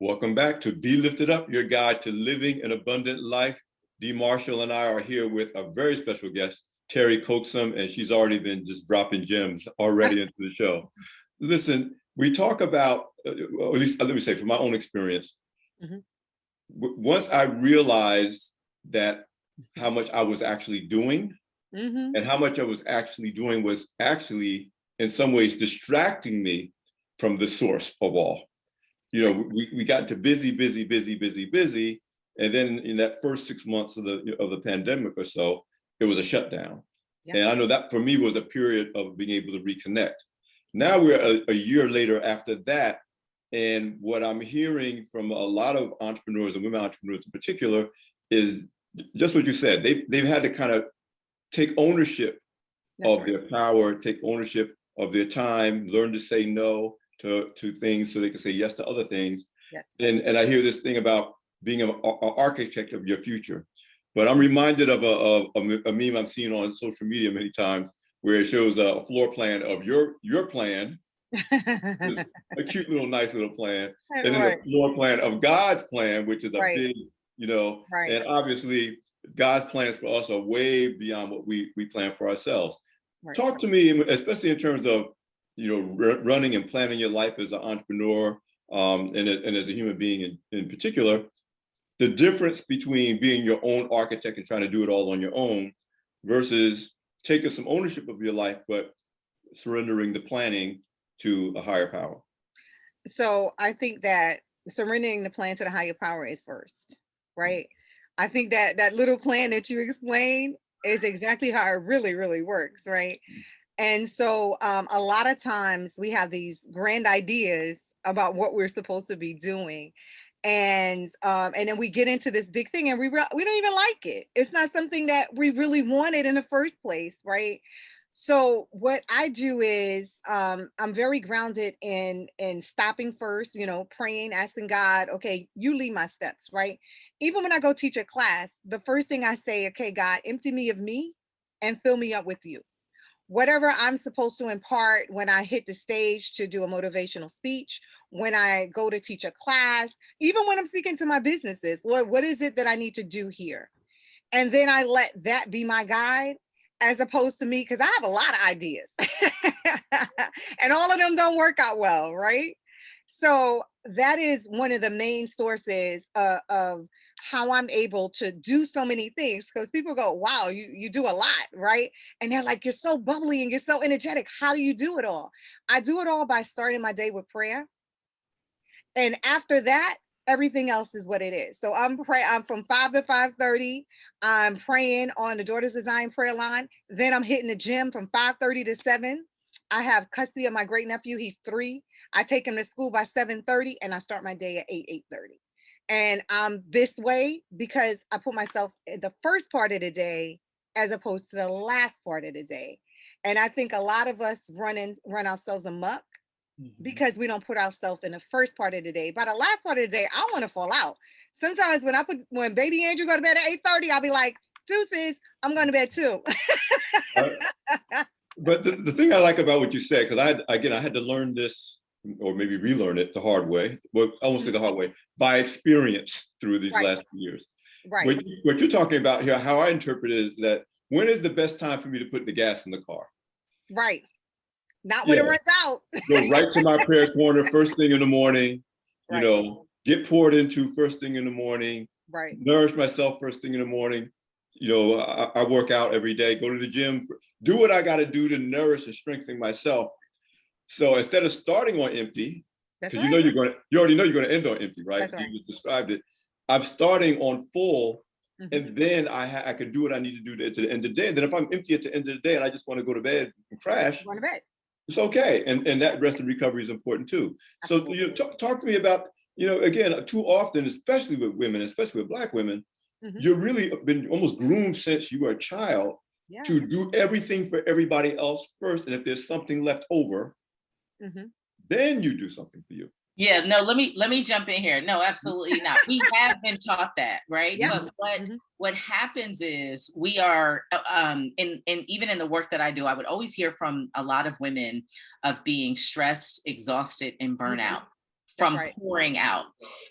Welcome back to Be Lifted Up, your guide to living an abundant life. Dee Marshall and I are here with a very special guest, Teri Coaxum, and she's already been just dropping gems already into the show. Listen, we talk about, or at least let me say from my own experience, once I realized that how much I was actually doing and how much I was actually doing was actually in some ways distracting me from the source of all. You know, we got into busy, and then in that first 6 months of the pandemic or so, it was a shutdown. Yeah. And I know that for me was a period of being able to reconnect. Now we're a year later after that, and what I'm hearing from a lot of entrepreneurs and women entrepreneurs in particular is just what you said. They've had to kind of take ownership of their power, take ownership of their time, learn to say no to things so they can say yes to other things. Yes. And I hear this thing about being an architect of your future. But I'm reminded of a meme I've seen on social media many times where it shows a floor plan of your plan, a cute little nice little plan, and then a floor plan of God's plan, which is a big, and obviously God's plans for us are way beyond what we plan for ourselves. Talk to me, especially in terms of running and planning your life as an entrepreneur and as a human being in particular, the difference between being your own architect and trying to do it all on your own versus taking some ownership of your life, but surrendering the planning to a higher power. So I think that surrendering the plan to the higher power is first, right? I think that little plan that you explained is exactly how it really works, right? And so a lot of times we have these grand ideas about what we're supposed to be doing. And then we get into this big thing and we don't even like it. It's not something that we really wanted in the first place, right? So what I do is I'm very grounded in stopping first, praying, asking God, okay, you lead my steps, right? Even when I go teach a class, the first thing I say, okay, God, empty me of me and fill me up with you. Whatever I'm supposed to impart when I hit the stage to do a motivational speech, when I go to teach a class, even when I'm speaking to my businesses, Lord, what is it that I need to do here? And then I let that be my guide as opposed to me, because I have a lot of ideas and all of them don't work out well, right? So that is one of the main sources of how I'm able to do so many things, because people go, wow, you do a lot, right? And they're like, you're so bubbly and you're so energetic. How do you do it all? I do it all by starting my day with prayer. And after that, everything else is what it is. So I'm from 5 to 5:30. I'm praying on the Daughters Design prayer line. Then I'm hitting the gym from 5:30 to 7. I have custody of my great nephew. He's 3. I take him to school by 7:30 and I start my day at 8:30. And I'm this way because I put myself in the first part of the day as opposed to the last part of the day. And I think a lot of us run ourselves amok because we don't put ourselves in the first part of the day. By the last part of the day, I want to fall out. Sometimes when baby Andrew go to bed at 8:30, I'll be like, deuces, I'm going to bed too. But the thing I like about what you said, because I had to learn this or maybe relearn it the hard way. Well, I won't say the hard way, by experience through these last few years. Right. What you're talking about here, how I interpret it is that when is the best time for me to put the gas in the car? Right. Not when it runs out. Go right to my prayer corner first thing in the morning, get poured into first thing in the morning, nourish myself first thing in the morning. I work out every day, go to the gym, do what I got to do to nourish and strengthen myself. So instead of starting on empty, because you already know you're going to end on empty, right? That's right. You just described it. I'm starting on full, and then I can do what I need to do to the end of the day. And then if I'm empty at the end of the day and I just want to go to bed and crash, it's okay. And that rest and recovery is important too. Absolutely. So talk to me about, again, too often, especially with women, especially with Black women, you've really been almost groomed since you were a child to do everything for everybody else first. And if there's something left over, then you do something for you. Yeah, no, let me jump in here. No, absolutely not. We have been taught that, right? Yeah. But what happens is we are in even in the work that I do, I would always hear from a lot of women of being stressed, exhausted, and burnout from right. pouring out.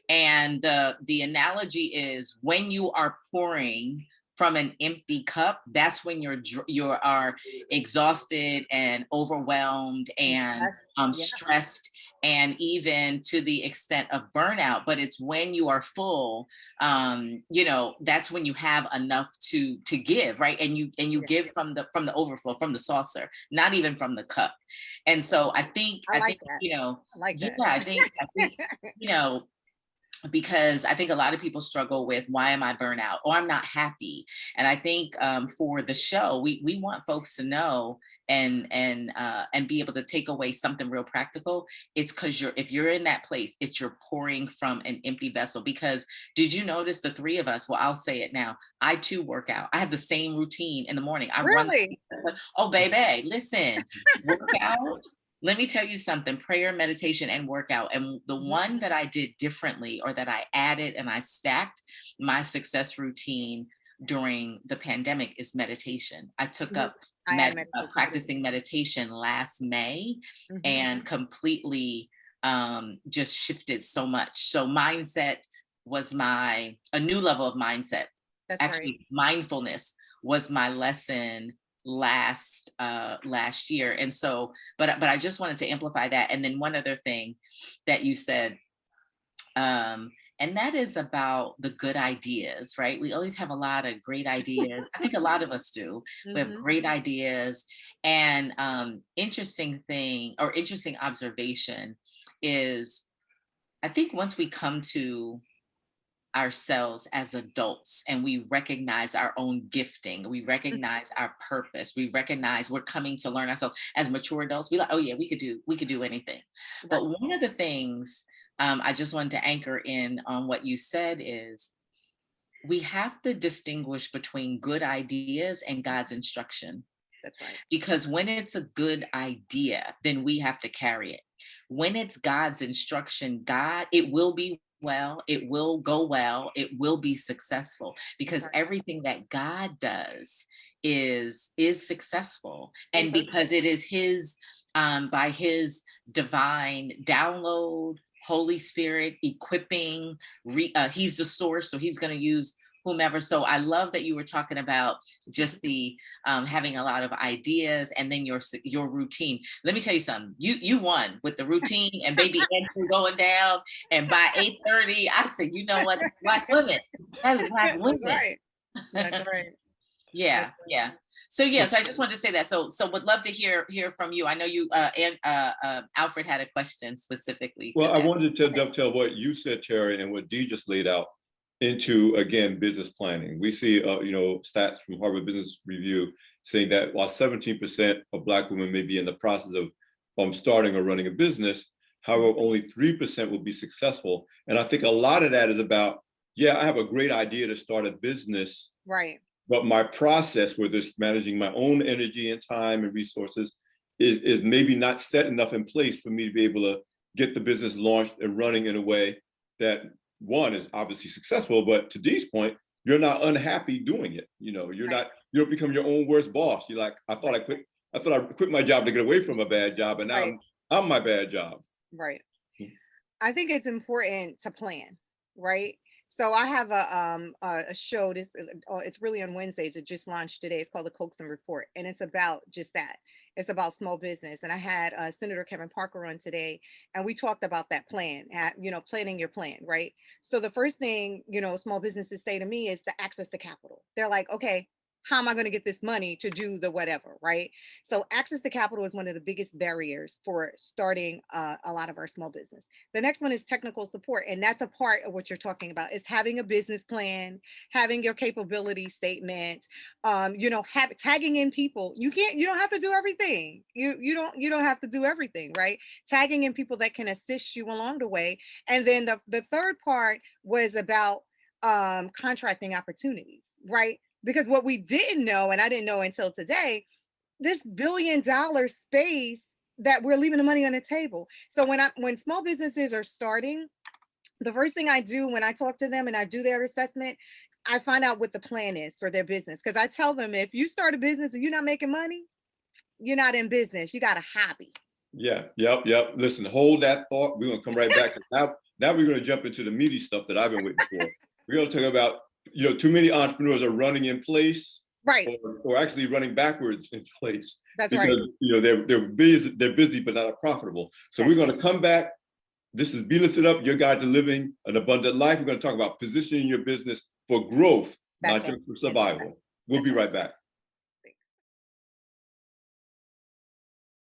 And the analogy is, when you are pouring from an empty cup, that's when you are exhausted and overwhelmed and Yeah. stressed, and even to the extent of burnout. But it's when you are full, that's when you have enough to give, right? And you Yeah. give from the overflow, from the saucer, not even from the cup. And so I think I like that. I like that. I think because I think a lot of people struggle with, why am I burnt out, or I'm not happy. And I think for the show, we want folks to know and be able to take away something real practical. It's because if you're in that place, you're pouring from an empty vessel. Because did you notice, the three of us, well, I'll say it now, I too work out. I have the same routine in the morning. I Really? run. Oh, baby, listen, work out. Let me tell you something: prayer, meditation, and workout. And the one that I did differently, or that I added and I stacked my success routine during the pandemic, is meditation. I took up practicing meditation last May, and completely just shifted so much. So mindset was a new level of mindset. That's Actually, right. mindfulness was my lesson last year. And so, but I just wanted to amplify that. And then one other thing that you said, and that is about the good ideas, right? We always have a lot of great ideas. I think a lot of us do. We have great ideas. And interesting observation is, I think once we come to ourselves as adults, and we recognize our own gifting, we recognize our purpose, we recognize we're coming to learn ourselves as mature adults, we like, oh yeah, we could do anything. Right. But one of the things I just wanted to anchor in on what you said is, we have to distinguish between good ideas and God's instruction. That's right. Because when it's a good idea, then we have to carry it. When it's God's instruction, it will be well, it will go well, it will be successful, because everything that God does is successful. And because it is his by his divine download, Holy Spirit equipping, he's the source, so he's going to use whomever. So I love that you were talking about just the having a lot of ideas, and then your routine. Let me tell you something. You won with the routine, and baby entry going down. And by 8:30, I said, you know what? That's Black women. That's Black women. That's right. That's right. Yeah, That's right. yeah. So so I just wanted to say that. So would love to hear from you. I know you and Alfred had a question specifically. Well, I wanted to dovetail what you said, Teri, and what Dee just laid out into, again, business planning. We see, stats from Harvard Business Review saying that while 17% of Black women may be in the process of starting or running a business, however, only 3% will be successful. And I think a lot of that is about, yeah, I have a great idea to start a business, right? But my process, whether it's managing my own energy and time and resources, is maybe not set enough in place for me to be able to get the business launched and running in a way that, one, is obviously successful, but to Dee's point, you're not unhappy doing it. You don't become your own worst boss. You're like, I thought I quit my job to get away from a bad job, and now I'm my bad job. Right. I think it's important to plan, right? So I have a show. It's really on Wednesdays. It just launched today. It's called the Coaxum Report, and it's about just that. It's about small business. And I had Senator Kevin Parker on today, and we talked about that plan. Planning your plan, right? So the first thing small businesses say to me is the access to capital. They're like, okay, how am I going to get this money to do the whatever, right? So access to capital is one of the biggest barriers for starting a lot of our small business. The next one is technical support. And that's a part of what you're talking about, is having a business plan, having your capability statement, tagging in people. You don't have to do everything. You don't have to do everything, right? Tagging in people that can assist you along the way. And then the third part was about contracting opportunities, right? Because what we didn't know, and I didn't know until today, this $1 billion space that we're leaving the money on the table. So when small businesses are starting, the first thing I do when I talk to them and I do their assessment, I find out what the plan is for their business. Because I tell them, if you start a business and you're not making money, you're not in business. You got a hobby, Yeah, yep. Listen, hold that thought. We're gonna come right back. Now we're gonna jump into the meaty stuff that I've been waiting for. We're gonna talk about, too many entrepreneurs are running in place, Right. or actually running backwards in place. That's because, right. they're busy but not profitable. So we're gonna come back. This is Be Lifted Up, your guide to living an abundant life. We're gonna talk about positioning your business for growth, That's not right. just for survival. We'll be right back.